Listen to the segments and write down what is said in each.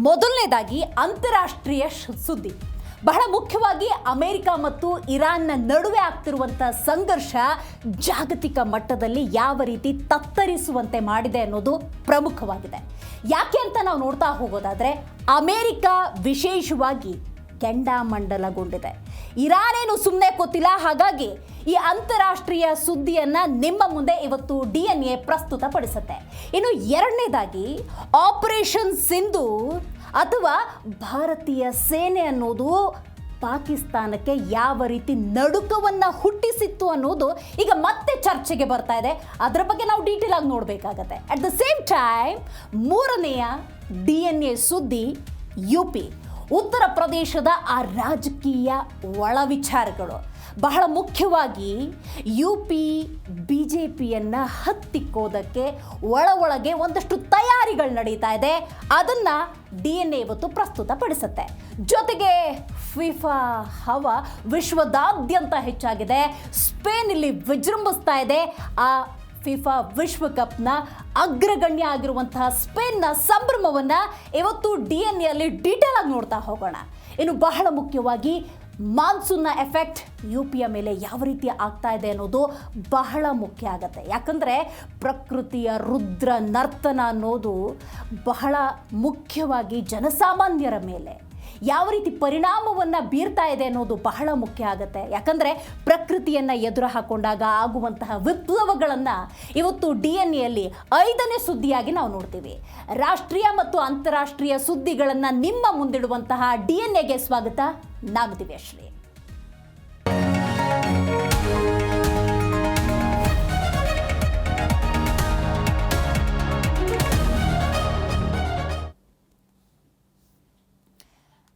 ಮೊದಲನೇದಾಗಿ ಅಂತಾರಾಷ್ಟ್ರೀಯ ಸುದ್ದಿ. ಬಹಳ ಮುಖ್ಯವಾಗಿ ಅಮೆರಿಕ ಮತ್ತು ಇರಾನ್ನ ನಡುವೆ ಆಗ್ತಿರುವಂಥ ಸಂಘರ್ಷ ಜಾಗತಿಕ ಮಟ್ಟದಲ್ಲಿ ಯಾವ ರೀತಿ ತತ್ತರಿಸುವಂತೆ ಮಾಡಿದೆ ಅನ್ನೋದು ಪ್ರಮುಖವಾಗಿದೆ. ಯಾಕೆ ಅಂತ ನಾವು ನೋಡ್ತಾ ಹೋಗೋದಾದರೆ, ಅಮೆರಿಕ ವಿಶೇಷವಾಗಿ ಕೆಂಡಾಮಂಡಲಗೊಂಡಿದೆ. ಇರಾನೇನು ಸುಮ್ಮನೆ ಗೊತ್ತಿಲ್ಲ. ಹಾಗಾಗಿ ಈ ಅಂತಾರಾಷ್ಟ್ರೀಯ ಸುದ್ದಿಯನ್ನು ನಿಮ್ಮ ಮುಂದೆ ಇವತ್ತು DNA ಪ್ರಸ್ತುತಪಡಿಸುತ್ತೆ. ಇನ್ನು ಎರಡನೇದಾಗಿ ಆಪರೇಷನ್ ಸಿಂಧೂರ್ ಅಥವಾ ಭಾರತೀಯ ಸೇನೆ ಅನ್ನೋದು ಪಾಕಿಸ್ತಾನಕ್ಕೆ ಯಾವ ರೀತಿ ನಡುಕವನ್ನು ಹುಟ್ಟಿಸಿತ್ತು ಅನ್ನೋದು ಈಗ ಮತ್ತೆ ಚರ್ಚೆಗೆ ಬರ್ತಾ ಇದೆ. ಅದರ ಬಗ್ಗೆ ನಾವು ಡೀಟೇಲ್ ಆಗಿ ನೋಡಬೇಕಾಗತ್ತೆ. ಅಟ್ ದ ಸೇಮ್ ಟೈಮ್ ಮೂರನೆಯ DNA ಸುದ್ದಿ UP, ಉತ್ತರ ಪ್ರದೇಶದ ಆ ರಾಜಕೀಯ ಒಳ ವಿಚಾರಗಳು. ಬಹಳ ಮುಖ್ಯವಾಗಿ UP BJPಯನ್ನು ಹತ್ತಿಕ್ಕೋದಕ್ಕೆ ಒಳಗೆ ಒಂದಷ್ಟು ತಯಾರಿಗಳು ನಡೀತಾ ಇದೆ. ಅದನ್ನು DNA ಇವತ್ತು ಪ್ರಸ್ತುತಪಡಿಸುತ್ತೆ. ಜೊತೆಗೆ ಫಿಫಾ ಹವಾ ವಿಶ್ವದಾದ್ಯಂತ ಹೆಚ್ಚಾಗಿದೆ. ಸ್ಪೇನ್ ಇಲ್ಲಿ ವಿಜೃಂಭಿಸ್ತಾ ಇದೆ. ಆ ಫಿಫಾ ವಿಶ್ವಕಪ್ನ ಅಗ್ರಗಣ್ಯ ಆಗಿರುವಂತಹ ಸ್ಪೇನ್ನ ಸಂಭ್ರಮವನ್ನು ಇವತ್ತು DNAಯಲ್ಲಿ ಡೀಟೇಲ್ ಆಗಿ ನೋಡ್ತಾ ಹೋಗೋಣ. ಇನ್ನು ಬಹಳ ಮುಖ್ಯವಾಗಿ ಮಾನ್ಸೂನ್ನ ಎಫೆಕ್ಟ್ UPಯ ಮೇಲೆ ಯಾವ ರೀತಿ ಆಗ್ತಾ ಇದೆ ಅನ್ನೋದು ಬಹಳ ಮುಖ್ಯ ಆಗುತ್ತೆ. ಯಾಕಂದರೆ ಪ್ರಕೃತಿಯ ರುದ್ರ ನರ್ತನ ಅನ್ನೋದು ಬಹಳ ಮುಖ್ಯವಾಗಿ ಜನಸಾಮಾನ್ಯರ ಮೇಲೆ ಯಾವ ರೀತಿ ಪರಿಣಾಮವನ್ನು ಬೀರ್ತಾ ಇದೆ ಅನ್ನೋದು ಬಹಳ ಮುಖ್ಯ ಆಗುತ್ತೆ. ಯಾಕಂದರೆ ಪ್ರಕೃತಿಯನ್ನು ಎದುರು ಹಾಕೊಂಡಾಗ ಆಗುವಂತಹ ವಿಪ್ಲವಗಳನ್ನು ಇವತ್ತು DNAಯಲ್ಲಿ 5ನೇ ಸುದ್ದಿಯಾಗಿ ನಾವು ನೋಡ್ತೀವಿ. ರಾಷ್ಟ್ರೀಯ ಮತ್ತು ಅಂತಾರಾಷ್ಟ್ರೀಯ ಸುದ್ದಿಗಳನ್ನು ನಿಮ್ಮ ಮುಂದಿಡುವಂತಹ DNAಗೆ ಸ್ವಾಗತ. ನಾನು ದಿವ್ಯಶ್ರೀ.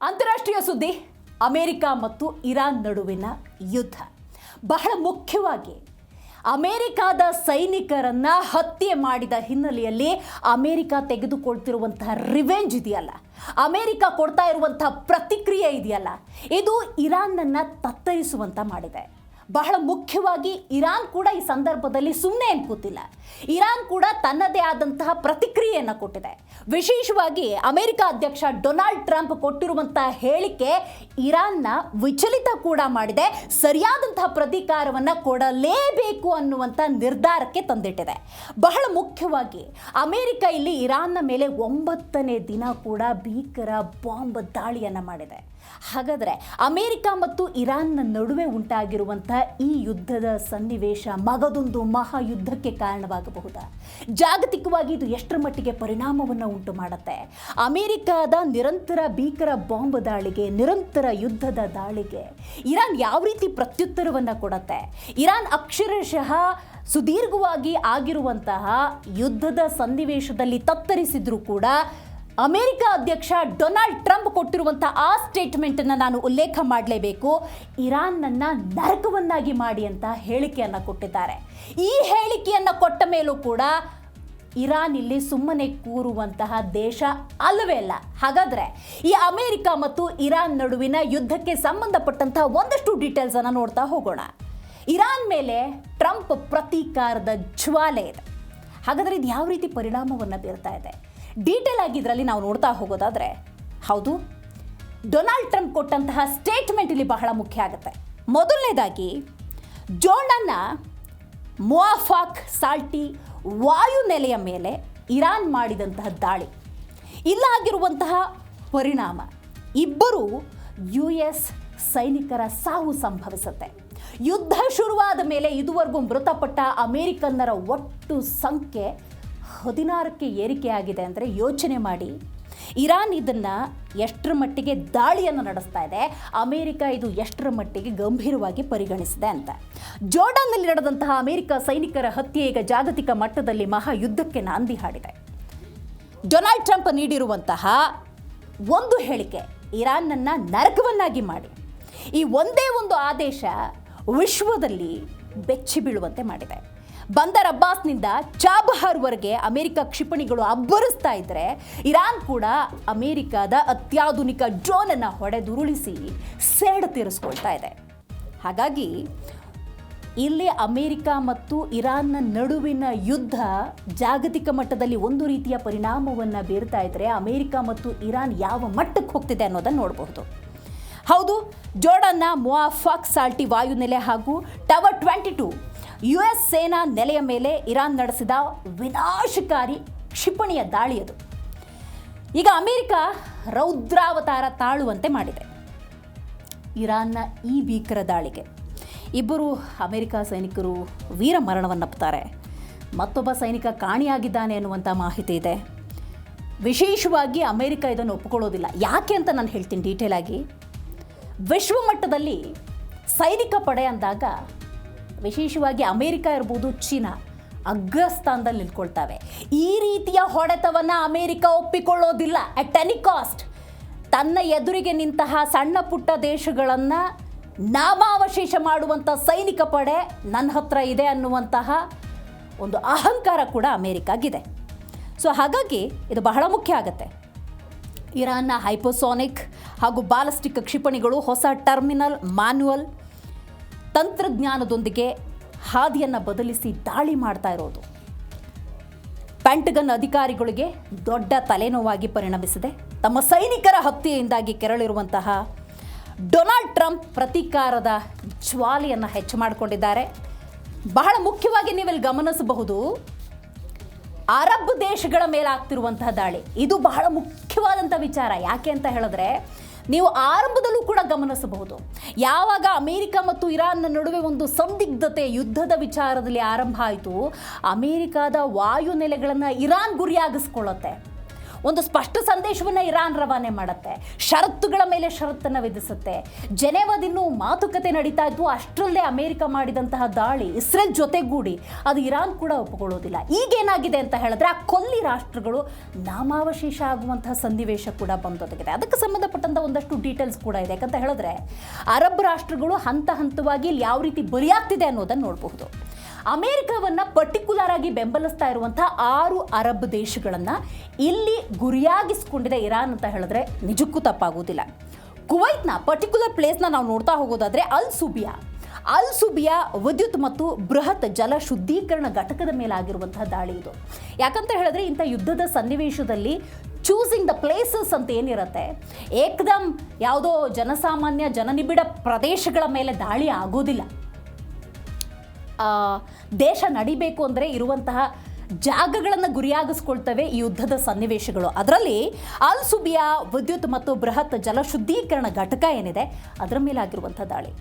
ಅಂತಾರಾಷ್ಟ್ರೀಯ ಸುದ್ದಿ, ಅಮೆರಿಕ ಮತ್ತು ಇರಾನ್ ನಡುವಿನ ಯುದ್ಧ. ಬಹಳ ಮುಖ್ಯವಾಗಿ ಅಮೆರಿಕದ ಸೈನಿಕರನ್ನು ಹತ್ಯೆ ಮಾಡಿದ ಹಿನ್ನೆಲೆಯಲ್ಲಿ ಅಮೆರಿಕ ತೆಗೆದುಕೊಳ್ತಿರುವಂತಹ ರಿವೆಂಜ್ ಇದೆಯಲ್ಲ, ಅಮೆರಿಕ ಕೊಡ್ತಾ ಇರುವಂತಹ ಪ್ರತಿಕ್ರಿಯೆ ಇದೆಯಲ್ಲ, ಇದು ಇರಾನ್ನನ್ನು ತತ್ತರಿಸುವಂತ ಮಾಡಿದೆ. ಬಹಳ ಮುಖ್ಯವಾಗಿ ಇರಾನ್ ಕೂಡ ಈ ಸಂದರ್ಭದಲ್ಲಿ ಸುಮ್ಮನೆ ಏನು ಕೂತಿಲ್ಲ. ಇರಾನ್ ಕೂಡ ತನ್ನದೇ ಆದಂತಹ ಪ್ರತಿಕ್ರಿಯೆಯನ್ನು ಕೊಟ್ಟಿದೆ. ವಿಶೇಷವಾಗಿ ಅಮೆರಿಕ ಅಧ್ಯಕ್ಷ ಡೊನಾಲ್ಡ್ ಟ್ರಂಪ್ ಕೊಟ್ಟಿರುವಂತಹ ಹೇಳಿಕೆ ಇರಾನ್ನ ವಿಚಲಿತ ಕೂಡ ಮಾಡಿದೆ. ಸರಿಯಾದಂತಹ ಪ್ರತೀಕಾರವನ್ನು ಕೊಡಲೇಬೇಕು ಅನ್ನುವಂಥ ನಿರ್ಧಾರಕ್ಕೆ ತಂದಿಟ್ಟಿದೆ. ಬಹಳ ಮುಖ್ಯವಾಗಿ ಅಮೆರಿಕ ಇಲ್ಲಿ ಇರಾನ್ನ ಮೇಲೆ 9ನೇ ದಿನ ಕೂಡ ಭೀಕರ ಬಾಂಬ್ ದಾಳಿಯನ್ನು ಮಾಡಿದೆ. ಹಾಗಾದರೆ ಅಮೆರಿಕ ಮತ್ತು ಇರಾನ್ನ ನಡುವೆ ಉಂಟಾಗಿರುವಂಥ ಈ ಯುದ್ಧದ ಸನ್ನಿವೇಶ ಮಗದೊಂದು ಮಹಾಯುದ್ಧಕ್ಕೆ ಕಾರಣವಾಗಬಹುದಾ? ಜಾಗತಿಕವಾಗಿ ಇದು ಎಷ್ಟರ ಮಟ್ಟಿಗೆ ಪರಿಣಾಮವನ್ನು ಉಂಟು ಮಾಡುತ್ತೆ? ಅಮೆರಿಕದ ನಿರಂತರ ಭೀಕರ ಬಾಂಬ್ ದಾಳಿಗೆ, ನಿರಂತರ ಯುದ್ಧದ ದಾಳಿಗೆ ಇರಾನ್ ಯಾವ ರೀತಿ ಪ್ರತ್ಯುತ್ತರವನ್ನು ಕೊಡುತ್ತೆ? ಇರಾನ್ ಅಕ್ಷರಶಃ ಸುದೀರ್ಘವಾಗಿ ಆಗಿರುವಂತಹ ಯುದ್ಧದ ಸನ್ನಿವೇಶದಲ್ಲಿ ತತ್ತರಿಸಿದ್ರೂ ಕೂಡ ಅಮೆರಿಕ ಅಧ್ಯಕ್ಷ ಡೊನಾಲ್ಡ್ ಟ್ರಂಪ್ ಕೊಟ್ಟಿರುವಂಥ ಆ ಸ್ಟೇಟ್ಮೆಂಟನ್ನು ನಾನು ಉಲ್ಲೇಖ ಮಾಡಲೇಬೇಕು. ಇರಾನ್ನನ್ನು ನರಕವನ್ನಾಗಿ ಮಾಡಿ ಅಂತ ಹೇಳಿಕೆಯನ್ನು ಕೊಟ್ಟಿದ್ದಾರೆ. ಈ ಹೇಳಿಕೆಯನ್ನು ಕೊಟ್ಟ ಮೇಲೂ ಕೂಡ ಇರಾನ್ ಇಲ್ಲಿ ಸುಮ್ಮನೆ ಕೂರುವಂತಹ ದೇಶ ಅಲ್ಲವೇ ಅಲ್ಲ. ಹಾಗಾದರೆ ಈ ಅಮೆರಿಕ ಮತ್ತು ಇರಾನ್ ನಡುವಿನ ಯುದ್ಧಕ್ಕೆ ಸಂಬಂಧಪಟ್ಟಂತಹ ಒಂದಷ್ಟು ಡೀಟೇಲ್ಸನ್ನು ನೋಡ್ತಾ ಹೋಗೋಣ. ಇರಾನ್ ಮೇಲೆ ಟ್ರಂಪ್ ಪ್ರತೀಕಾರದ ಜ್ವಾಲೆ ಇದೆ. ಹಾಗಾದರೆ ಇದು ಯಾವ ರೀತಿ ಪರಿಣಾಮವನ್ನು ಬೀರ್ತಾ ಇದೆ? ಡೀಟೇಲ್ ಆಗಿ ಇದರಲ್ಲಿ ನಾವು ನೋಡ್ತಾ ಹೋಗೋದಾದರೆ, ಹೌದು, ಡೊನಾಲ್ಡ್ ಟ್ರಂಪ್ ಕೊಟ್ಟಂತಹ ಸ್ಟೇಟ್ಮೆಂಟ್ ಇಲ್ಲಿ ಬಹಳ ಮುಖ್ಯ ಆಗುತ್ತೆ. ಮೊದಲನೇದಾಗಿ ಜೋರ್ಡನ್ನ ಮುವಾಫಾಕ್ ಸಾಲ್ಟಿ ವಾಯುನೆಲೆಯ ಮೇಲೆ ಇರಾನ್ ಮಾಡಿದಂತಹ ದಾಳಿ, ಇಲ್ಲಾಗಿರುವಂತಹ ಪರಿಣಾಮ, ಇಬ್ಬರು US ಸೈನಿಕರ ಸಾವು ಸಂಭವಿಸುತ್ತೆ. ಯುದ್ಧ ಶುರುವಾದ ಮೇಲೆ ಇದುವರೆಗೂ ಮೃತಪಟ್ಟ ಅಮೆರಿಕನ್ನರ ಒಟ್ಟು ಸಂಖ್ಯೆ 16ಕ್ಕೆ ಏರಿಕೆಯಾಗಿದೆ. ಅಂದರೆ ಯೋಚನೆ ಮಾಡಿ, ಇರಾನ್ ಇದನ್ನು ಎಷ್ಟರ ಮಟ್ಟಿಗೆ ದಾಳಿಯನ್ನು ನಡೆಸ್ತಾ ಇದೆ, ಅಮೆರಿಕ ಇದು ಎಷ್ಟರ ಮಟ್ಟಿಗೆ ಗಂಭೀರವಾಗಿ ಪರಿಗಣಿಸಿದೆ ಅಂತ. ಜೋರ್ಡನ್ನಲ್ಲಿ ನಡೆದಂತಹ ಅಮೆರಿಕ ಸೈನಿಕರ ಹತ್ಯೆ ಈಗ ಜಾಗತಿಕ ಮಟ್ಟದಲ್ಲಿ ಮಹಾಯುದ್ಧಕ್ಕೆ ನಾಂದಿ ಹಾಡಿದೆ. ಡೊನಾಲ್ಡ್ ಟ್ರಂಪ್ ನೀಡಿರುವಂತಹ ಒಂದು ಹೇಳಿಕೆ ಇರಾನ್ನನ್ನು ನರಕವನ್ನಾಗಿ ಮಾಡಿ, ಈ ಒಂದೇ ಒಂದು ಆದೇಶ ವಿಶ್ವದಲ್ಲಿ ಬೆಚ್ಚಿ ಬೀಳುವಂತೆ ಮಾಡಿದೆ. ಬಂದರ್ ಅಬ್ಬಾಸ್ನಿಂದ ಚಾಬಹಾರ್ವರೆಗೆ ಅಮೆರಿಕ ಕ್ಷಿಪಣಿಗಳು ಅಬ್ಬರಿಸ್ತಾ ಇದ್ದರೆ, ಇರಾನ್ ಕೂಡ ಅಮೆರಿಕದ ಅತ್ಯಾಧುನಿಕ ಡ್ರೋನನ್ನು ಹೊಡೆದುರುಳಿಸಿ ಸೇಡು ತೀರಿಸ್ಕೊಳ್ತಾ ಇದೆ. ಹಾಗಾಗಿ ಇಲ್ಲಿ ಅಮೆರಿಕ ಮತ್ತು ಇರಾನ್ನ ನಡುವಿನ ಯುದ್ಧ ಜಾಗತಿಕ ಮಟ್ಟದಲ್ಲಿ ಒಂದು ರೀತಿಯ ಪರಿಣಾಮವನ್ನು ಬೀರ್ತಾ ಇದ್ದರೆ ಅಮೆರಿಕ ಮತ್ತು ಇರಾನ್ ಯಾವ ಮಟ್ಟಕ್ಕೆ ಹೋಗ್ತಿದೆ ಅನ್ನೋದನ್ನು ನೋಡಬಹುದು. ಹೌದು, ಜೋರ್ಡನ್ನ ಮುವಾಫಕ್ ಸಾಲ್ಟಿ ವಾಯುನೆಲೆ ಹಾಗೂ ಟವರ್ 22 US ಸೇನಾ ನೆಲೆಯ ಮೇಲೆ ಇರಾನ್ ನಡೆಸಿದ ವಿನಾಶಕಾರಿ ಕ್ಷಿಪಣಿಯ ದಾಳಿ ಅದು. ಈಗ ಅಮೆರಿಕ ರೌದ್ರಾವತಾರ ತಾಳುವಂತೆ ಮಾಡಿದೆ ಇರಾನ್ನ ಈ ಭೀಕರ ದಾಳಿಗೆ. ಇಬ್ಬರು ಅಮೆರಿಕ ಸೈನಿಕರು ವೀರ ಮರಣವನ್ನಪ್ಪುತ್ತಾರೆ. ಮತ್ತೊಬ್ಬ ಸೈನಿಕ ಕಾಣೆಯಾಗಿದ್ದಾನೆ ಅನ್ನುವಂಥ ಮಾಹಿತಿ ಇದೆ. ವಿಶೇಷವಾಗಿ ಅಮೆರಿಕ ಇದನ್ನು ಒಪ್ಪಿಕೊಳ್ಳೋದಿಲ್ಲ. ಯಾಕೆ ಅಂತ ನಾನು ಹೇಳ್ತೀನಿ ಡೀಟೇಲ್ ಆಗಿ. ವಿಶ್ವಮಟ್ಟದಲ್ಲಿ ಸೈನಿಕ ಪಡೆ ಅಂದಾಗ ವಿಶೇಷವಾಗಿ ಅಮೆರಿಕ ಇರ್ಬೋದು, ಚೀನಾ ಅಗ್ರಸ್ಥಾನದಲ್ಲಿ ನಿಲ್ಕೊಳ್ತವೆ. ಈ ರೀತಿಯ ಹೊಡೆತವನ್ನು ಅಮೆರಿಕ ಒಪ್ಪಿಕೊಳ್ಳೋದಿಲ್ಲ ಅಟ್ ಎನಿ ಕಾಸ್ಟ್. ತನ್ನ ಎದುರಿಗೆ ನಿಂತಹ ಸಣ್ಣ ಪುಟ್ಟ ದೇಶಗಳನ್ನು ನಾಮಾವಶೇಷ ಮಾಡುವಂಥ ಸೈನಿಕ ಪಡೆ ನನ್ನ ಹತ್ರ ಇದೆ ಅನ್ನುವಂತಹ ಒಂದು ಅಹಂಕಾರ ಕೂಡ ಅಮೆರಿಕಾಗಿದೆ. ಸೊ ಹಾಗಾಗಿ ಇದು ಬಹಳ ಮುಖ್ಯ ಆಗುತ್ತೆ. ಇರಾನ್ನ ಹೈಪೋಸೋನಿಕ್ ಹಾಗೂ ಬಾಲಿಸ್ಟಿಕ್ ಕ್ಷಿಪಣಿಗಳು ಹೊಸ ಟರ್ಮಿನಲ್ ಮ್ಯಾನ್ಯುವಲ್ ತಂತ್ರಜ್ಞಾನದೊಂದಿಗೆ ಹಾದಿಯನ್ನು ಬದಲಿಸಿ ದಾಳಿ ಮಾಡ್ತಾ ಇರೋದು ಪೆಂಟಗನ್ ಅಧಿಕಾರಿಗಳಿಗೆ ದೊಡ್ಡ ತಲೆನೋವಾಗಿ ಪರಿಣಮಿಸಿದೆ. ತಮ್ಮ ಸೈನಿಕರ ಹತ್ಯೆಯಿಂದಾಗಿ ಕೆರಳಿರುವಂತಹ ಡೊನಾಲ್ಡ್ ಟ್ರಂಪ್ ಪ್ರತೀಕಾರದ ಜ್ವಾಲೆಯನ್ನು ಹೆಚ್ಚು ಮಾಡಿಕೊಂಡಿದ್ದಾರೆ. ಬಹಳ ಮುಖ್ಯವಾಗಿ ನೀವಿಲ್ಲಿ ಗಮನಿಸಬಹುದು, ಅರಬ್ ದೇಶಗಳ ಮೇಲೆ ಆಗ್ತಿರುವಂತಹ ದಾಳಿ ಇದು ಬಹಳ ಮುಖ್ಯವಾದಂಥ ವಿಚಾರ. ಯಾಕೆ ಅಂತ ಹೇಳಿದ್ರೆ ನೀವು ಆರಂಭದಲ್ಲೂ ಕೂಡ ಗಮನಿಸಬಹುದು, ಯಾವಾಗ ಅಮೆರಿಕ ಮತ್ತು ಇರಾನ್ನ ನಡುವೆ ಒಂದು ಸಂದಿಗ್ಧತೆ ಯುದ್ಧದ ವಿಚಾರದಲ್ಲಿ ಆರಂಭ ಆಯಿತು, ಅಮೆರಿಕದ ವಾಯುನೆಲೆಗಳನ್ನು ಇರಾನ್ ಗುರಿಯಾಗಿಸ್ಕೊಳ್ಳುತ್ತೆ. ಒಂದು ಸ್ಪಷ್ಟ ಸಂದೇಶವನ್ನು ಇರಾನ್ ರವಾನೆ ಮಾಡುತ್ತೆ. ಷರತ್ತುಗಳ ಮೇಲೆ ಷರತ್ತನ್ನು ವಿಧಿಸುತ್ತೆ. ಜೆನೆವಾದಿನ್ನೂ ಮಾತುಕತೆ ನಡೀತಾ ಇದ್ವು. ಅಷ್ಟರಲ್ಲೇ ಅಮೆರಿಕ ಮಾಡಿದಂತಹ ದಾಳಿ ಇಸ್ರೇಲ್ ಜೊತೆಗೂಡಿ ಅದು ಇರಾನ್ ಕೂಡ ಒಪ್ಪಿಕೊಳ್ಳೋದಿಲ್ಲ. ಈಗೇನಾಗಿದೆ ಅಂತ ಹೇಳಿದ್ರೆ ಆ ಕೊಲ್ಲಿ ರಾಷ್ಟ್ರಗಳು ನಾಮಾವಶೇಷ ಆಗುವಂತಹ ಸನ್ನಿವೇಶ ಕೂಡ ಬಂದೊದಗಿದೆ. ಅದಕ್ಕೆ ಸಂಬಂಧಪಟ್ಟಂಥ ಒಂದಷ್ಟು ಡೀಟೇಲ್ಸ್ ಕೂಡ ಇದೆ. ಯಾಕಂತ ಹೇಳಿದ್ರೆ ಅರಬ್ ರಾಷ್ಟ್ರಗಳು ಹಂತ ಹಂತವಾಗಿ ಇಲ್ಲಿ ಯಾವ ರೀತಿ ಬಲಿಯಾಗ್ತಿದೆ ಅನ್ನೋದನ್ನು ನೋಡಬಹುದು. ಅಮೆರಿಕವನ್ನು ಪರ್ಟಿಕ್ಯುಲರ್ ಆಗಿ ಬೆಂಬಲಿಸ್ತಾ ಇರುವಂಥ 6 ಅರಬ್ ದೇಶಗಳನ್ನು ಇಲ್ಲಿ ಗುರಿಯಾಗಿಸ್ಕೊಂಡಿದೆ ಇರಾನ್ ಅಂತ ಹೇಳಿದ್ರೆ ನಿಜಕ್ಕೂ ತಪ್ಪಾಗೋದಿಲ್ಲ. ಕುವೈತ್ನ ಪರ್ಟಿಕ್ಯುಲರ್ ಪ್ಲೇಸ್ನ ನಾವು ನೋಡ್ತಾ ಹೋಗೋದಾದರೆ ಅಲ್ ಸುಬಿಯಾ ವಿದ್ಯುತ್ ಮತ್ತು ಬೃಹತ್ ಜಲ ಶುದ್ಧೀಕರಣ ಘಟಕದ ಮೇಲೆ ಆಗಿರುವಂತಹ ದಾಳಿ ಇದು. ಯಾಕಂತ ಹೇಳಿದ್ರೆ ಇಂಥ ಯುದ್ಧದ ಸನ್ನಿವೇಶದಲ್ಲಿ ಚೂಸಿಂಗ್ ದ ಪ್ಲೇಸಸ್ ಅಂತ ಏನಿರುತ್ತೆ, ಏಕದಮ್ ಯಾವುದೋ ಜನಸಾಮಾನ್ಯ ಜನನಿಬಿಡ ಪ್ರದೇಶಗಳ ಮೇಲೆ ದಾಳಿ ಆಗೋದಿಲ್ಲ. ದೇಶ ನಡಿಬೇಕು ಅಂದರೆ ಇರುವಂತಹ ಜಾಗಗಳನ್ನು ಗುರಿಯಾಗಿಸ್ಕೊಳ್ತವೆ ಈ ಯುದ್ಧದ ಸನ್ನಿವೇಶಗಳು. ಅದರಲ್ಲಿ ಅಲ್ ಸುಬಿಯಾ ವಿದ್ಯುತ್ ಮತ್ತು ಬೃಹತ್ ಜಲ ಶುದ್ಧೀಕರಣ ಘಟಕ ಏನಿದೆ ಅದರ ಮೇಲೆ ಆಗಿರುವಂಥ ದಾಳಿ.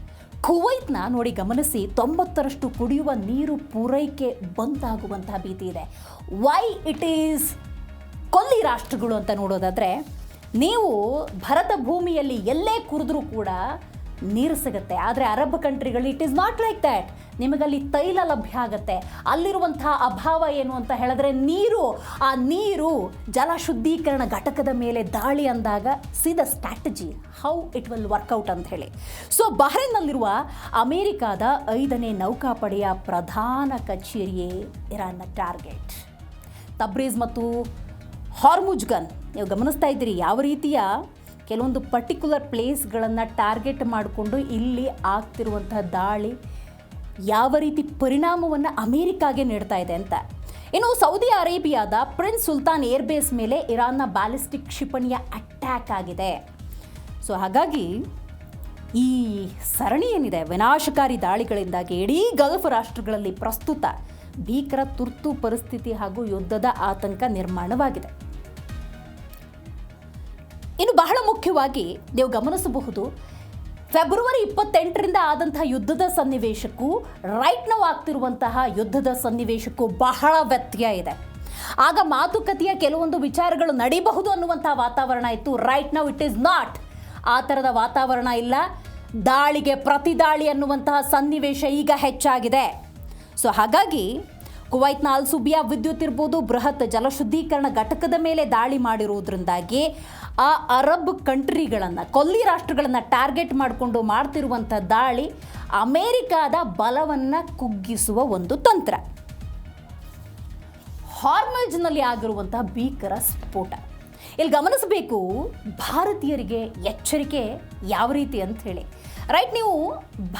ಕುವೈತ್ನ ನೋಡಿ ಗಮನಿಸಿ, 90% ಕುಡಿಯುವ ನೀರು ಪೂರೈಕೆ ಬಂದಾಗುವಂತಹ ಭೀತಿ ಇದೆ. ವೈ ಇಟ್ ಈಸ್ ಕೊಲ್ಲಿ ರಾಷ್ಟ್ರಗಳು ಅಂತ ನೋಡೋದಾದರೆ, ನೀವು ಭರತ ಭೂಮಿಯಲ್ಲಿ ಎಲ್ಲೇ ಕುಡಿದ್ರೂ ಕೂಡ ನೀರು ಸಿಗುತ್ತೆ. ಆದರೆ ಅರಬ್ ಕಂಟ್ರಿಗಳು it is not like that. ನಿಮಗಲ್ಲಿ ತೈಲ ಲಭ್ಯ ಆಗುತ್ತೆ. ಅಲ್ಲಿರುವಂತಹ ಅಭಾವ ಏನು ಅಂತ ಹೇಳಿದ್ರೆ ನೀರು. ಆ ನೀರು ಜಲ ಶುದ್ಧೀಕರಣ ಘಟಕದ ಮೇಲೆ ದಾಳಿ ಅಂದಾಗ see the strategy how it will work out ಅಂತ ಹೇಳಿ. ಸೊ ಬಹ್ರೈನ್ನಲ್ಲಿರುವ ಅಮೆರಿಕಾದ 5ನೇ ನೌಕಾಪಡೆಯ ಪ್ರಧಾನ ಕಚೇರಿಯೇ ಇರಾನ್ನ ಟಾರ್ಗೆಟ್. ತಬ್ರೀಜ್ ಮತ್ತು ಹಾರ್ಮುಜ್ಗನ್ ನೀವು ಗಮನಿಸ್ತಾ ಇದ್ದೀರಿ ಯಾವ ರೀತಿಯ ಕೆಲವೊಂದು ಪರ್ಟಿಕ್ಯುಲರ್ ಪ್ಲೇಸ್ಗಳನ್ನು ಟಾರ್ಗೆಟ್ ಮಾಡಿಕೊಂಡು ಇಲ್ಲಿ ಆಗ್ತಿರುವಂತಹ ದಾಳಿ ಯಾವ ರೀತಿ ಪರಿಣಾಮವನ್ನು ಅಮೆರಿಕಾಗೆ ನೀಡ್ತಾ ಇದೆ ಅಂತ. ಇನ್ನು ಸೌದಿ ಅರೇಬಿಯಾದ ಪ್ರಿನ್ಸ್ ಸುಲ್ತಾನ್ ಏರ್ಬೇಸ್ ಮೇಲೆ ಇರಾನ್ನ ಬ್ಯಾಲಿಸ್ಟಿಕ್ ಕ್ಷಿಪಣಿಯ ಅಟ್ಯಾಕ್ ಆಗಿದೆ. ಸೊ ಹಾಗಾಗಿ ಈ ಸರಣಿ ಏನಿದೆ ವಿನಾಶಕಾರಿ ದಾಳಿಗಳಿಂದಾಗಿ ಇಡೀ ಗಲ್ಫ್ ರಾಷ್ಟ್ರಗಳಲ್ಲಿ ಪ್ರಸ್ತುತ ಭೀಕರ ತುರ್ತು ಪರಿಸ್ಥಿತಿ ಹಾಗೂ ಯುದ್ಧದ ಆತಂಕ ನಿರ್ಮಾಣವಾಗಿದೆ. ಇನ್ನು ಬಹಳ ಮುಖ್ಯವಾಗಿ ನೀವು ಗಮನಿಸಬಹುದು, ಫೆಬ್ರವರಿ 28ರಿಂದ ಆದಂತಹ ಯುದ್ಧದ ಸನ್ನಿವೇಶಕ್ಕೂ ರೈಟ್ ನಾವು ಆಗ್ತಿರುವಂತಹ ಯುದ್ಧದ ಸನ್ನಿವೇಶಕ್ಕೂ ಬಹಳ ವ್ಯತ್ಯಯ ಇದೆ. ಆಗ ಮಾತುಕತೆಯ ಕೆಲವೊಂದು ವಿಚಾರಗಳು ನಡೀಬಹುದು ಅನ್ನುವಂತಹ ವಾತಾವರಣ ಇತ್ತು. Right now it is not. ಆ ಥರದ ವಾತಾವರಣ ಇಲ್ಲ. ದಾಳಿಗೆ ಪ್ರತಿದಾಳಿ ಅನ್ನುವಂತಹ ಸನ್ನಿವೇಶ ಈಗ ಹೆಚ್ಚಾಗಿದೆ. ಸೊ ಹಾಗಾಗಿ ಕುವೈತ್ನ ಅಲ್ ಸುಬಿಯಾ ವಿದ್ಯುತ್ ಇರ್ಬೋದು, ಬೃಹತ್ ಜಲಶುದ್ಧೀಕರಣ ಘಟಕದ ಮೇಲೆ ದಾಳಿ ಮಾಡಿರುವುದರಿಂದಾಗಿ ಆ ಅರಬ್ ಕಂಟ್ರಿಗಳನ್ನು, ಕೊಲ್ಲಿ ರಾಷ್ಟ್ರಗಳನ್ನು ಟಾರ್ಗೆಟ್ ಮಾಡಿಕೊಂಡು ಮಾಡ್ತಿರುವಂಥ ದಾಳಿ ಅಮೆರಿಕಾದ ಬಲವನ್ನು ಕುಗ್ಗಿಸುವ ಒಂದು ತಂತ್ರ. ಹಾರ್ಮಜ್ನಲ್ಲಿ ಆಗಿರುವಂತಹ ಭೀಕರ ಸ್ಫೋಟ ಇಲ್ಲಿ ಗಮನಿಸಬೇಕು. ಭಾರತೀಯರಿಗೆ ಎಚ್ಚರಿಕೆ ಯಾವ ರೀತಿ ಅಂತ ಹೇಳಿ. ರೈಟ್, ನೀವು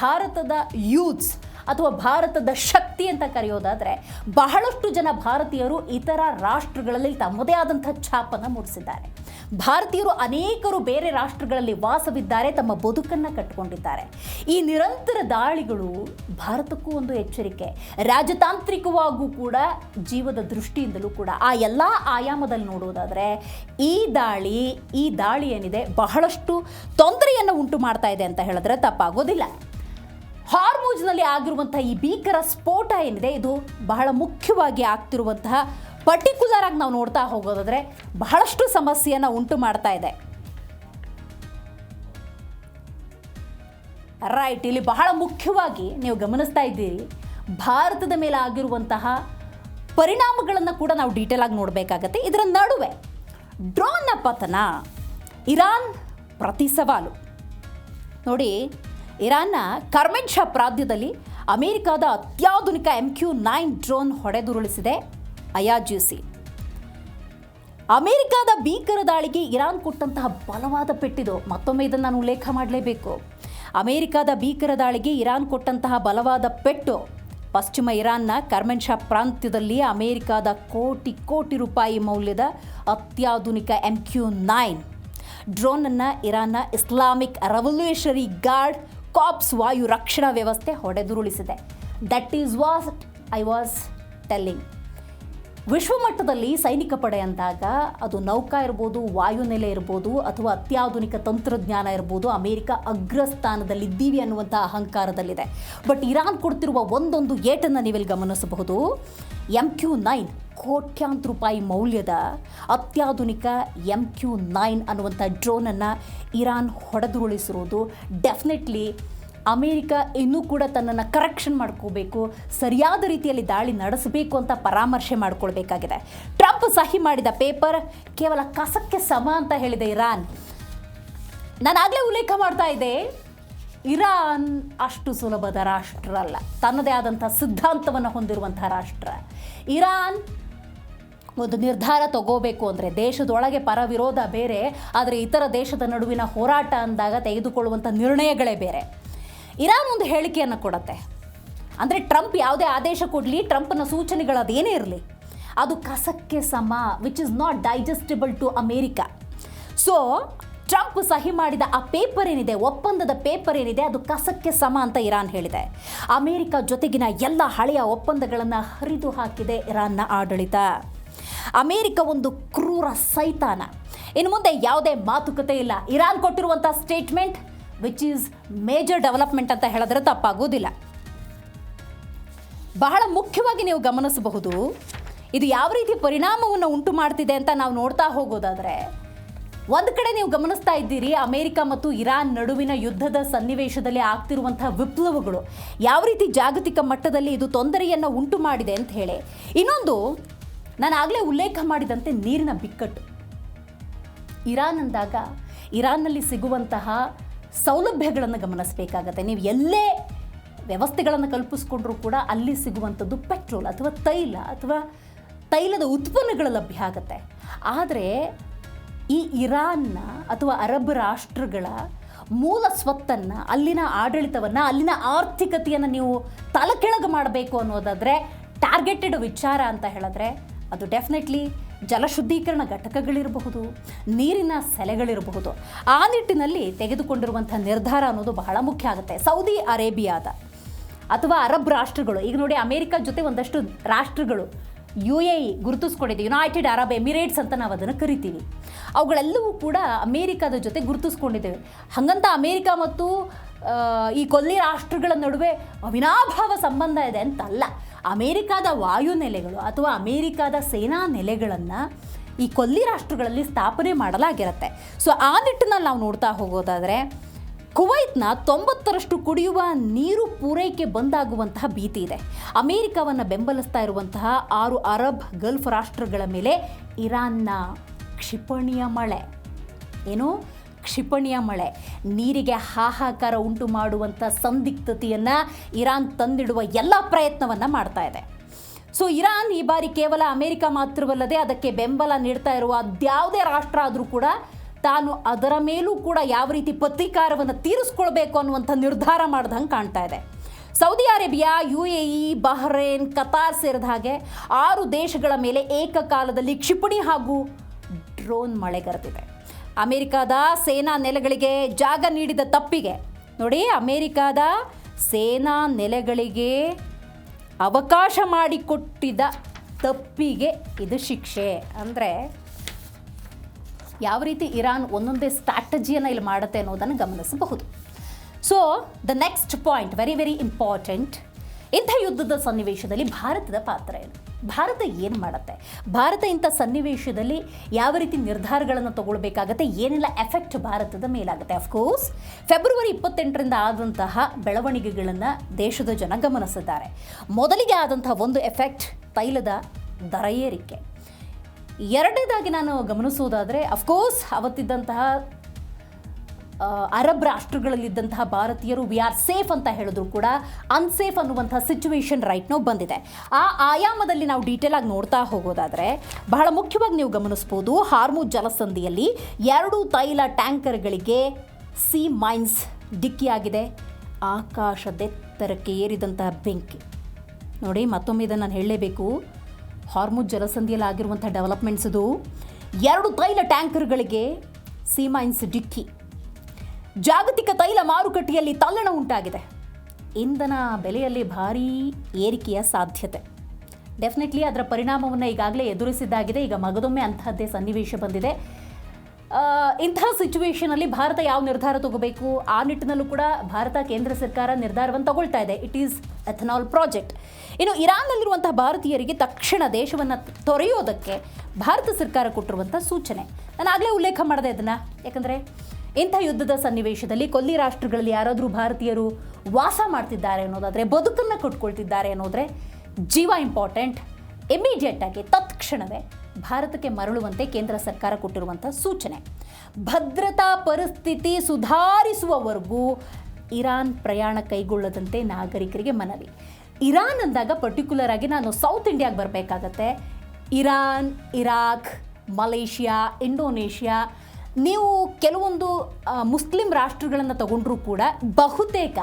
ಭಾರತದ ಯೂತ್ಸ್ ಅಥವಾ ಭಾರತದ ಶಕ್ತಿ ಅಂತ ಕರೆಯೋದಾದರೆ ಬಹಳಷ್ಟು ಜನ ಭಾರತೀಯರು ಇತರ ರಾಷ್ಟ್ರಗಳಲ್ಲಿ ತಮ್ಮದೇ ಆದಂಥ ಛಾಪನ್ನು ಮೂಡಿಸಿದ್ದಾರೆ. ಭಾರತೀಯರು ಅನೇಕರು ಬೇರೆ ರಾಷ್ಟ್ರಗಳಲ್ಲಿ ವಾಸವಿದ್ದಾರೆ, ತಮ್ಮ ಬದುಕನ್ನು ಕಟ್ಟಿಕೊಂಡಿದ್ದಾರೆ. ಈ ನಿರಂತರ ದಾಳಿಗಳು ಭಾರತಕ್ಕೂ ಒಂದು ಎಚ್ಚರಿಕೆ, ರಾಜತಾಂತ್ರಿಕವಾಗೂ ಕೂಡ, ಜೀವದ ದೃಷ್ಟಿಯಿಂದಲೂ ಕೂಡ. ಆ ಎಲ್ಲ ಆಯಾಮದಲ್ಲಿ ನೋಡುವುದಾದರೆ ಈ ದಾಳಿ ಏನಿದೆ ಬಹಳಷ್ಟು ತೊಂದರೆಯನ್ನು ಉಂಟು ಮಾಡ್ತಾ ಇದೆ ಅಂತ ಹೇಳಿದ್ರೆ ತಪ್ಪಾಗೋದಿಲ್ಲ. ಹಾರ್ಮುಜ್ನಲ್ಲಿ ಆಗಿರುವಂತಹ ಈ ಭೀಕರ ಸ್ಫೋಟ ಏನಿದೆ ಇದು ಬಹಳ ಮುಖ್ಯವಾಗಿ ಆಗ್ತಿರುವಂತಹ ಪರ್ಟಿಕ್ಯುಲರ್ ಆಗಿ ನಾವು ನೋಡ್ತಾ ಹೋಗೋದಾದ್ರೆ ಬಹಳಷ್ಟು ಸಮಸ್ಯೆಯನ್ನು ಉಂಟು ಮಾಡ್ತಾ ಇದೆ. ರೈಟ್, ಇಲ್ಲಿ ಬಹಳ ಮುಖ್ಯವಾಗಿ ನೀವು ಗಮನಿಸ್ತಾ ಇದ್ದೀರಿ ಭಾರತದ ಮೇಲೆ ಆಗಿರುವಂತಹ ಪರಿಣಾಮಗಳನ್ನು ಕೂಡ ನಾವು ಡೀಟೇಲ್ ಆಗಿ ನೋಡಬೇಕಾಗತ್ತೆ. ಇದರ ನಡುವೆ ಡ್ರೋನ್ನ ಪತನ, ಇರಾನ್ ಪ್ರತಿ ಸವಾಲು. ನೋಡಿ, ಇರಾನ್ನ ಕರ್ಮೆನ್ಶಾ ಪ್ರಾಂತ್ಯದಲ್ಲಿ ಅಮೆರಿಕದ ಅತ್ಯಾಧುನಿಕ MQ-9 ಡ್ರೋನ್ ಹೊಡೆದುರುಳಿಸಿದೆ IRGC. ಅಮೆರಿಕದ ಭೀಕರ ದಾಳಿಗೆ ಇರಾನ್ ಕೊಟ್ಟಂತಹ ಬಲವಾದ ಪೆಟ್ಟಿದು. ಮತ್ತೊಮ್ಮೆ ಇದನ್ನು ನಾನು ಉಲ್ಲೇಖ ಮಾಡಲೇಬೇಕು. ಅಮೆರಿಕದ ಭೀಕರ ದಾಳಿಗೆ ಇರಾನ್ ಕೊಟ್ಟಂತಹ ಬಲವಾದ ಪೆಟ್ಟು. ಪಶ್ಚಿಮ ಇರಾನ್ನ ಕರ್ಮೆನ್ಶಾ ಪ್ರಾಂತ್ಯದಲ್ಲಿ ಅಮೆರಿಕದ ಕೋಟಿ ರೂಪಾಯಿ ಮೌಲ್ಯದ ಅತ್ಯಾಧುನಿಕ MQ-9 ಡ್ರೋನನ್ನು ಇರಾನ್ನ ಇಸ್ಲಾಮಿಕ್ ರೆವಲ್ಯೂಷನರಿ ಗಾರ್ಡ್ ಕಾರ್ಪ್ಸ್ ವಾಯು ರಕ್ಷಣಾ ವ್ಯವಸ್ಥೆ ಹೊಡೆದುರುಳಿಸಿದೆ. That is what I was telling. ವಿಶ್ವಮಟ್ಟದಲ್ಲಿ ಸೈನಿಕ ಪಡೆ ಅಂದಾಗ ಅದು ನೌಕಾ ಇರ್ಬೋದು, ವಾಯುನೆಲೆ ಇರ್ಬೋದು, ಅಥವಾ ಅತ್ಯಾಧುನಿಕ ತಂತ್ರಜ್ಞಾನ ಇರ್ಬೋದು, ಅಮೆರಿಕ ಅಗ್ರಸ್ಥಾನದಲ್ಲಿದ್ದೀವಿ ಅನ್ನುವಂಥ ಅಹಂಕಾರದಲ್ಲಿದೆ. ಬಟ್ ಇರಾನ್ ಕೊಡ್ತಿರುವ ಒಂದೊಂದು ಏಟನ್ನು ನೀವಿಲ್ಲಿ ಗಮನಿಸಬಹುದು. MQ-9 ಕೋಟ್ಯಾಂತರ ರೂಪಾಯಿ ಮೌಲ್ಯದ ಅತ್ಯಾಧುನಿಕ MQ-9 ಅನ್ನುವಂಥ ಡ್ರೋನನ್ನು ಇರಾನ್ ಹೊಡೆದುರುಳಿಸಿರುವುದು ಡೆಫಿನೆಟ್ಲಿ ಅಮೇರಿಕ ಇನ್ನೂ ಕೂಡ ತನ್ನನ್ನು ಕರೆಕ್ಷನ್ ಮಾಡ್ಕೋಬೇಕು, ಸರಿಯಾದ ರೀತಿಯಲ್ಲಿ ದಾಳಿ ನಡೆಸಬೇಕು ಅಂತ ಪರಾಮರ್ಶೆ ಮಾಡಿಕೊಳ್ಬೇಕಾಗಿದೆ. ಟ್ರಂಪ್ ಸಹಿ ಮಾಡಿದ ಪೇಪರ್ ಕೇವಲ ಕಸಕ್ಕೆ ಸಮ ಅಂತ ಹೇಳಿದೆ ಇರಾನ್. ನಾನು ಆಗಲೇ ಉಲ್ಲೇಖ ಮಾಡ್ತಾ ಇದ್ದೆ, ಇರಾನ್ ಅಷ್ಟು ಸುಲಭದ ರಾಷ್ಟ್ರ ಅಲ್ಲ, ತನ್ನದೇ ಆದಂಥ ಸಿದ್ಧಾಂತವನ್ನು ಹೊಂದಿರುವಂಥ ರಾಷ್ಟ್ರ. ಇರಾನ್ ಒಂದು ನಿರ್ಧಾರ ತಗೋಬೇಕು ಅಂದರೆ ದೇಶದೊಳಗೆ ಪರ ವಿರೋಧ ಬೇರೆ, ಆದರೆ ಇತರ ದೇಶದ ನಡುವಿನ ಹೋರಾಟ ಅಂದಾಗ ತೆಗೆದುಕೊಳ್ಳುವಂಥ ನಿರ್ಣಯಗಳೇ ಬೇರೆ. ಇರಾನ್ ಒಂದು ಹೇಳಿಕೆಯನ್ನು ಕೊಡುತ್ತೆ, ಅಂದರೆ ಟ್ರಂಪ್ ಯಾವುದೇ ಆದೇಶ ಕೊಡಲಿ, ಟ್ರಂಪ್ನ ಸೂಚನೆಗಳು ಅದೇನೇ ಇರಲಿ, ಅದು ಕಸಕ್ಕೆ ಸಮ, which is not digestible to America. So Trump ಸಹಿ ಮಾಡಿದ ಆ ಪೇಪರ್ ಏನಿದೆ, ಒಪ್ಪಂದದ ಪೇಪರ್ ಏನಿದೆ, ಅದು ಕಸಕ್ಕೆ ಸಮ ಅಂತ ಇರಾನ್ ಹೇಳಿದೆ. ಅಮೇರಿಕ ಜೊತೆಗಿನ ಎಲ್ಲ ಹಳೆಯ ಒಪ್ಪಂದಗಳನ್ನು ಹರಿದು ಹಾಕಿದೆ ಇರಾನ್ನ ಆಡಳಿತ. ಅಮೇರಿಕ ಒಂದು ಕ್ರೂರ ಸೈತಾನ. ಇನ್ನು ಮುಂದೆ ಯಾವುದೇ ಮಾತುಕತೆ ಇಲ್ಲ. ಇರಾನ್ ಕೊಟ್ಟಿರುವಂಥ statement which is major development ಅಂತ ಹೇಳಿದ್ರೆ ತಪ್ಪಾಗೋದಿಲ್ಲ. ಬಹಳ ಮುಖ್ಯವಾಗಿ ನೀವು ಗಮನಿಸಬಹುದು, ಇದು ಯಾವ ರೀತಿ ಪರಿಣಾಮವನ್ನು ಉಂಟು ಮಾಡ್ತಿದೆ ಅಂತ ನಾವು ನೋಡ್ತಾ ಹೋಗೋದಾದರೆ, ಒಂದು ಕಡೆ ನೀವು ಗಮನಿಸ್ತಾ ಇದ್ದೀರಿ ಅಮೇರಿಕ ಮತ್ತು ಇರಾನ್ ನಡುವಿನ ಯುದ್ಧದ ಸನ್ನಿವೇಶದಲ್ಲಿ ಆಗ್ತಿರುವಂತಹ ವಿಪ್ಲವಗಳು ಯಾವ ರೀತಿ ಜಾಗತಿಕ ಮಟ್ಟದಲ್ಲಿ ಇದು ತೊಂದರೆಯನ್ನು ಉಂಟು ಮಾಡಿದೆ ಅಂತ ಹೇಳಿ. ಇನ್ನೊಂದು, ನಾನು ಆಗಲೇ ಉಲ್ಲೇಖ ಮಾಡಿದಂತೆ ನೀರಿನ ಬಿಕ್ಕಟ್ಟು. ಇರಾನ್ ಅಂದಾಗ ಇರಾನ್ನಲ್ಲಿ ಸಿಗುವಂತಹ ಸೌಲಭ್ಯಗಳನ್ನು ಗಮನಿಸಬೇಕಾಗತ್ತೆ. ನೀವು ಎಲ್ಲೇ ವ್ಯವಸ್ಥೆಗಳನ್ನು ಕಲ್ಪಿಸ್ಕೊಂಡ್ರೂ ಕೂಡ ಅಲ್ಲಿ ಸಿಗುವಂಥದ್ದು ಪೆಟ್ರೋಲ್ ಅಥವಾ ತೈಲದ ಉತ್ಪನ್ನಗಳು ಲಭ್ಯ ಆಗುತ್ತೆ. ಆದರೆ ಈ ಇರಾನ್ನ ಅಥವಾ ಅರಬ್ ರಾಷ್ಟ್ರಗಳ ಮೂಲ ಸ್ವತ್ತನ್ನು, ಅಲ್ಲಿನ ಆಡಳಿತವನ್ನು, ಅಲ್ಲಿನ ಆರ್ಥಿಕತೆಯನ್ನು ನೀವು ತಲೆಕೆಳಗೆ ಮಾಡಬೇಕು ಅನ್ನೋದಾದರೆ ಟಾರ್ಗೆಟೆಡ್ ವಿಚಾರ ಅಂತ ಹೇಳಿದ್ರೆ ಅದು ಡೆಫಿನೆಟ್ಲಿ ಜಲಶುದ್ಧೀಕರಣ ಘಟಕಗಳಿರಬಹುದು, ನೀರಿನ ಸೆಲೆಗಳಿರಬಹುದು. ಆ ನಿಟ್ಟಿನಲ್ಲಿ ತೆಗೆದುಕೊಂಡಿರುವಂಥ ನಿರ್ಧಾರ ಅನ್ನೋದು ಬಹಳ ಮುಖ್ಯ ಆಗುತ್ತೆ. ಸೌದಿ ಅರೇಬಿಯಾದ ಅಥವಾ ಅರಬ್ ರಾಷ್ಟ್ರಗಳು, ಈಗ ನೋಡಿ ಅಮೇರಿಕ ಜೊತೆ ಒಂದಷ್ಟು ರಾಷ್ಟ್ರಗಳು UAE ಗುರುತಿಸ್ಕೊಂಡಿದೆ, ಯುನೈಟೆಡ್ ಅರಬ್ ಎಮಿರೇಟ್ಸ್ ಅಂತ ನಾವು ಅದನ್ನು ಕರಿತೀವಿ. ಅವುಗಳೆಲ್ಲವೂ ಕೂಡ ಅಮೇರಿಕಾದ ಜೊತೆ ಗುರುತಿಸ್ಕೊಂಡಿದ್ದೇವೆ. ಹಾಗಂತ ಅಮೇರಿಕ ಮತ್ತು ಈ ಕೊಲ್ಲಿ ರಾಷ್ಟ್ರಗಳ ನಡುವೆ ಅವಿನಾಭಾವ ಸಂಬಂಧ ಇದೆ ಅಂತಲ್ಲ. ಅಮೇರಿಕಾದ ವಾಯುನೆಲೆಗಳು ಅಥವಾ ಅಮೇರಿಕಾದ ಸೇನಾ ನೆಲೆಗಳನ್ನು ಈ ಕೊಲ್ಲಿ ರಾಷ್ಟ್ರಗಳಲ್ಲಿ ಸ್ಥಾಪನೆ ಮಾಡಲಾಗಿರುತ್ತೆ. ಸೊ ಆ ನಿಟ್ಟಿನಲ್ಲಿ ನಾವು ನೋಡ್ತಾ ಹೋಗೋದಾದರೆ ಕುವೈತ್ನ 90% ಕುಡಿಯುವ ನೀರು ಪೂರೈಕೆ ಬಂದಾಗುವಂತಹ ಭೀತಿ ಇದೆ. ಅಮೇರಿಕವನ್ನು ಬೆಂಬಲಿಸ್ತಾ ಇರುವಂತಹ 6 ಅರಬ್ ಗಲ್ಫ್ ರಾಷ್ಟ್ರಗಳ ಮೇಲೆ ಇರಾನ್ನ ಕ್ಷಿಪಣಿಯ ಮಳೆ, ನೀರಿಗೆ ಹಾಹಾಕಾರ ಉಂಟು ಮಾಡುವಂಥ ಸಂದಿಗ್ಧತೆಯನ್ನು ಇರಾನ್ ತಂದಿಡುವ ಎಲ್ಲ ಪ್ರಯತ್ನವನ್ನು ಮಾಡ್ತಾ ಇದೆ. ಸೊ ಇರಾನ್ ಈ ಬಾರಿ ಕೇವಲ ಅಮೇರಿಕ ಮಾತ್ರವಲ್ಲದೆ ಅದಕ್ಕೆ ಬೆಂಬಲ ನೀಡ್ತಾ ಇರುವ ಅದ್ಯಾವುದೇ ರಾಷ್ಟ್ರ ಆದರೂ ಕೂಡ ತಾನು ಅದರ ಮೇಲೂ ಕೂಡ ಯಾವ ರೀತಿ ಪ್ರತೀಕಾರವನ್ನು ತೀರಿಸ್ಕೊಳ್ಬೇಕು ಅನ್ನುವಂಥ ನಿರ್ಧಾರ ಮಾಡ್ದಂಗೆ ಕಾಣ್ತಾ ಇದೆ. Saudi Arabia, UAE, Bahrain, Qatar ಸೇರಿದ ಹಾಗೆ 6 ದೇಶಗಳ ಮೇಲೆ ಏಕಕಾಲದಲ್ಲಿ ಕ್ಷಿಪಣಿ ಹಾಗೂ ಡ್ರೋನ್ ಮಳೆಗರೆದಿದೆ. ಅಮೆರಿಕದ ಸೇನಾ ನೆಲೆಗಳಿಗೆ ಜಾಗ ನೀಡಿದ ತಪ್ಪಿಗೆ ನೋಡಿ, ಅಮೆರಿಕದ ಸೇನಾ ನೆಲೆಗಳಿಗೆ ಅವಕಾಶ ಮಾಡಿಕೊಟ್ಟಿದ್ದ ತಪ್ಪಿಗೆ ಇದು ಶಿಕ್ಷೆ. ಅಂದರೆ ಯಾವ ರೀತಿ ಇರಾನ್ ಒಂದೊಂದೇ ಸ್ಟ್ರಾಟಜಿಯನ್ನು ಇಲ್ಲಿ ಮಾಡುತ್ತೆ ಅನ್ನೋದನ್ನು ಗಮನಿಸಬಹುದು. So the next point very very important. ಇಂಥ ಯುದ್ಧದ ಸನ್ನಿವೇಶದಲ್ಲಿ ಭಾರತದ ಪಾತ್ರ ಏನು? ಭಾರತ ಏನು ಮಾಡುತ್ತೆ? ಭಾರತ ಇಂಥ ಸನ್ನಿವೇಶದಲ್ಲಿ ಯಾವ ರೀತಿ ನಿರ್ಧಾರಗಳನ್ನು ತಗೊಳ್ಬೇಕಾಗತ್ತೆ? ಏನೆಲ್ಲ ಎಫೆಕ್ಟ್ ಭಾರತದ ಮೇಲಾಗುತ್ತೆ? ಅಫ್ಕೋರ್ಸ್ ಫೆಬ್ರವರಿ 28ರಿಂದ ಆದಂತಹ ಬೆಳವಣಿಗೆಗಳನ್ನು ದೇಶದ ಜನ ಗಮನಿಸಿದ್ದಾರೆ. ಮೊದಲಿಗೆ ಆದಂತಹ ಒಂದು ಎಫೆಕ್ಟ್ ತೈಲದ ದರ ಏರಿಕೆ. ಎರಡನೇದಾಗಿ ನಾನು ಗಮನಿಸುವುದಾದರೆ ಅಫ್ಕೋರ್ಸ್ ಅವತ್ತಿದ್ದಂತಹ ಅರಬ್ ರಾಷ್ಟ್ರಗಳಲ್ಲಿದ್ದಂತಹ ಭಾರತೀಯರು ವಿ ಆರ್ ಸೇಫ್ ಅಂತ ಹೇಳಿದ್ರು ಕೂಡ ಅನ್ಸೇಫ್ ಅನ್ನುವಂಥ ಸಿಚುವೇಶನ್ ರೈಟ್ ನೋ ಬಂದಿದೆ. ಆ ಆಯಾಮದಲ್ಲಿ ನಾವು ಡೀಟೇಲ್ ಆಗಿ ನೋಡ್ತಾ ಹೋಗೋದಾದರೆ ಬಹಳ ಮುಖ್ಯವಾಗಿ ನೀವು ಗಮನಿಸ್ಬೋದು, ಹಾರ್ಮುಜ್ ಜಲಸಂಧಿಯಲ್ಲಿ 2 ತೈಲ ಟ್ಯಾಂಕರ್ಗಳಿಗೆ ಸಿ ಮೈನ್ಸ್ ಡಿಕ್ಕಿಯಾಗಿದೆ. ಆಕಾಶದೆತ್ತರಕ್ಕೆ ಏರಿದಂತಹ ಬೆಂಕಿ ನೋಡಿ. ಮತ್ತೊಮ್ಮೆ ಇದನ್ನು ನಾನು ಹೇಳಲೇಬೇಕು, ಹಾರ್ಮುಜ್ ಜಲಸಂಧಿಯಲ್ಲಿ ಆಗಿರುವಂಥ ಡೆವಲಪ್ಮೆಂಟ್ಸ್ ಇದು. 2 ತೈಲ ಟ್ಯಾಂಕರ್ಗಳಿಗೆ ಸಿ ಮೈನ್ಸ್ ಡಿಕ್ಕಿ. ಜಾಗತಿಕ ತೈಲ ಮಾರುಕಟ್ಟೆಯಲ್ಲಿ ತಲ್ಲಣ ಉಂಟಾಗಿದೆ. ಇಂಧನ ಬೆಲೆಯಲ್ಲಿ ಭಾರೀ ಏರಿಕೆಯ ಸಾಧ್ಯತೆ. ಡೆಫಿನೆಟ್ಲಿ ಅದರ ಪರಿಣಾಮವನ್ನು ಈಗಾಗಲೇ ಎದುರಿಸಿದ್ದಾಗಿದೆ. ಈಗ ಮಗದೊಮ್ಮೆ ಅಂತಹದ್ದೇ ಸನ್ನಿವೇಶ ಬಂದಿದೆ. ಇಂತಹ ಸಿಚುವೇಷನಲ್ಲಿ ಭಾರತ ಯಾವ ನಿರ್ಧಾರ ತಗೋಬೇಕು ಆ ನಿಟ್ಟಿನಲ್ಲೂ ಕೂಡ ಭಾರತ ಕೇಂದ್ರ ಸರ್ಕಾರ ನಿರ್ಧಾರವನ್ನು ತಗೊಳ್ತಾ ಇದೆ. It is ethanol project. ಇನ್ನು ಇರಾನ್ನಲ್ಲಿರುವಂತಹ ಭಾರತೀಯರಿಗೆ ತಕ್ಷಣ ದೇಶವನ್ನು ತೊರೆಯೋದಕ್ಕೆ ಭಾರತ ಸರ್ಕಾರ ಕೊಟ್ಟಿರುವಂಥ ಸೂಚನೆ ನಾನು ಆಗಲೇ ಉಲ್ಲೇಖ ಮಾಡಿದೆ ಇದನ್ನು. ಯಾಕಂದರೆ ಇಂಥ ಯುದ್ಧದ ಸನ್ನಿವೇಶದಲ್ಲಿ ಕೊಲ್ಲಿ ರಾಷ್ಟ್ರಗಳಲ್ಲಿ ಯಾರಾದರೂ ಭಾರತೀಯರು ವಾಸ ಮಾಡ್ತಿದ್ದಾರೆ ಅನ್ನೋದಾದರೆ, ಬದುಕನ್ನು ಕಟ್ಕೊಳ್ತಿದ್ದಾರೆ ಅನ್ನೋದ್ರೆ ಜೀವ ಇಂಪಾರ್ಟೆಂಟ್. ಇಮಿಡಿಯೇಟಾಗಿ ತತ್ಕ್ಷಣವೇ ಭಾರತಕ್ಕೆ ಮರಳುವಂತೆ ಕೇಂದ್ರ ಸರ್ಕಾರ ಕೊಟ್ಟಿರುವಂಥ ಸೂಚನೆ. ಭದ್ರತಾ ಪರಿಸ್ಥಿತಿ ಸುಧಾರಿಸುವವರೆಗೂ ಇರಾನ್ ಪ್ರಯಾಣ ಕೈಗೊಳ್ಳದಂತೆ ನಾಗರಿಕರಿಗೆ ಮನವಿ. ಇರಾನ್ ಅಂದಾಗ ಪರ್ಟಿಕ್ಯುಲರ್ ಆಗಿ ನಾನು ಸೌತ್ ಇಂಡಿಯಾಗೆ ಬರಬೇಕಾಗತ್ತೆ. ಇರಾನ್, ಇರಾಕ್, ಮಲೇಷಿಯಾ, ಇಂಡೋನೇಷ್ಯಾ, ನೀವು ಕೆಲವೊಂದು ಮುಸ್ಲಿಂ ರಾಷ್ಟ್ರಗಳನ್ನು ತಗೊಂಡ್ರೂ ಕೂಡ ಬಹುತೇಕ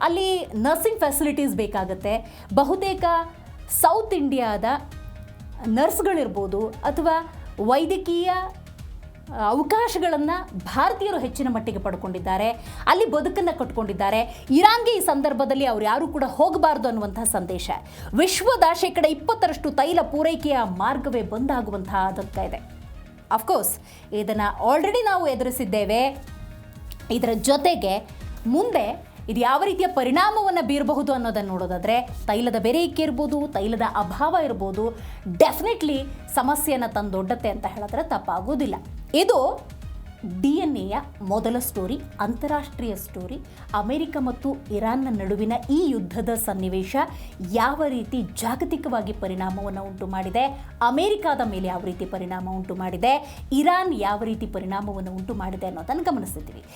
ಅಲ್ಲಿ ನರ್ಸಿಂಗ್ ಫೆಸಿಲಿಟೀಸ್ ಬೇಕಾಗುತ್ತೆ. ಬಹುತೇಕ ಸೌತ್ ಇಂಡಿಯಾದ ನರ್ಸ್ಗಳಿರ್ಬೋದು ಅಥವಾ ವೈದ್ಯಕೀಯ ಅವಕಾಶಗಳನ್ನು ಭಾರತೀಯರು ಹೆಚ್ಚಿನ ಮಟ್ಟಿಗೆ ಪಡ್ಕೊಂಡಿದ್ದಾರೆ. ಅಲ್ಲಿ ಬದುಕನ್ನು ಕಟ್ಕೊಂಡಿದ್ದಾರೆ. ಇರಾನ್ಗೆ ಈ ಸಂದರ್ಭದಲ್ಲಿ ಅವ್ರು ಯಾರೂ ಕೂಡ ಹೋಗಬಾರ್ದು ಅನ್ನುವಂಥ ಸಂದೇಶ. ವಿಶ್ವದ 20% ತೈಲ ಪೂರೈಕೆಯ ಮಾರ್ಗವೇ ಬಂದಾಗುವಂತಹ ಆತಂಕ ಇದೆ. ಅಫ್ಕೋರ್ಸ್ ಇದನ್ನು ಆಲ್ರೆಡಿ ನಾವು ಎದುರಿಸಿದ್ದೇವೆ. ಇದರ ಜೊತೆಗೆ ಮುಂದೆ ಇದು ಯಾವ ರೀತಿಯ ಪರಿಣಾಮವನ್ನು ಬೀರಬಹುದು ಅನ್ನೋದನ್ನು ನೋಡೋದಾದರೆ ತೈಲದ ಬೆರೆಕೆ ಇರ್ಬೋದು, ತೈಲದ ಅಭಾವ ಇರ್ಬೋದು, ಡೆಫಿನೆಟ್ಲಿ ಸಮಸ್ಯೆಯನ್ನು ತಂದೊಡ್ಡತ್ತೆ ಅಂತ ಹೇಳಿದ್ರೆ ತಪ್ಪಾಗೋದಿಲ್ಲ. ಇದು DNA ಮೊದಲ ಸ್ಟೋರಿ, ಅಂತಾರಾಷ್ಟ್ರೀಯ ಸ್ಟೋರಿ. ಅಮೆರಿಕ ಮತ್ತು ಇರಾನ್ನ ನಡುವಿನ ಈ ಯುದ್ಧದ ಸನ್ನಿವೇಶ ಯಾವ ರೀತಿ ಜಾಗತಿಕವಾಗಿ ಪರಿಣಾಮವನ್ನು ಉಂಟು ಮಾಡಿದೆ, ಅಮೆರಿಕದ ಮೇಲೆ ಯಾವ ರೀತಿ ಪರಿಣಾಮ ಉಂಟು ಮಾಡಿದೆ, ಇರಾನ್ ಯಾವ ರೀತಿ ಪರಿಣಾಮವನ್ನು ಉಂಟು ಮಾಡಿದೆ ಅನ್ನೋದನ್ನು ಗಮನಿಸ್ತಿದ್ದೀವಿ.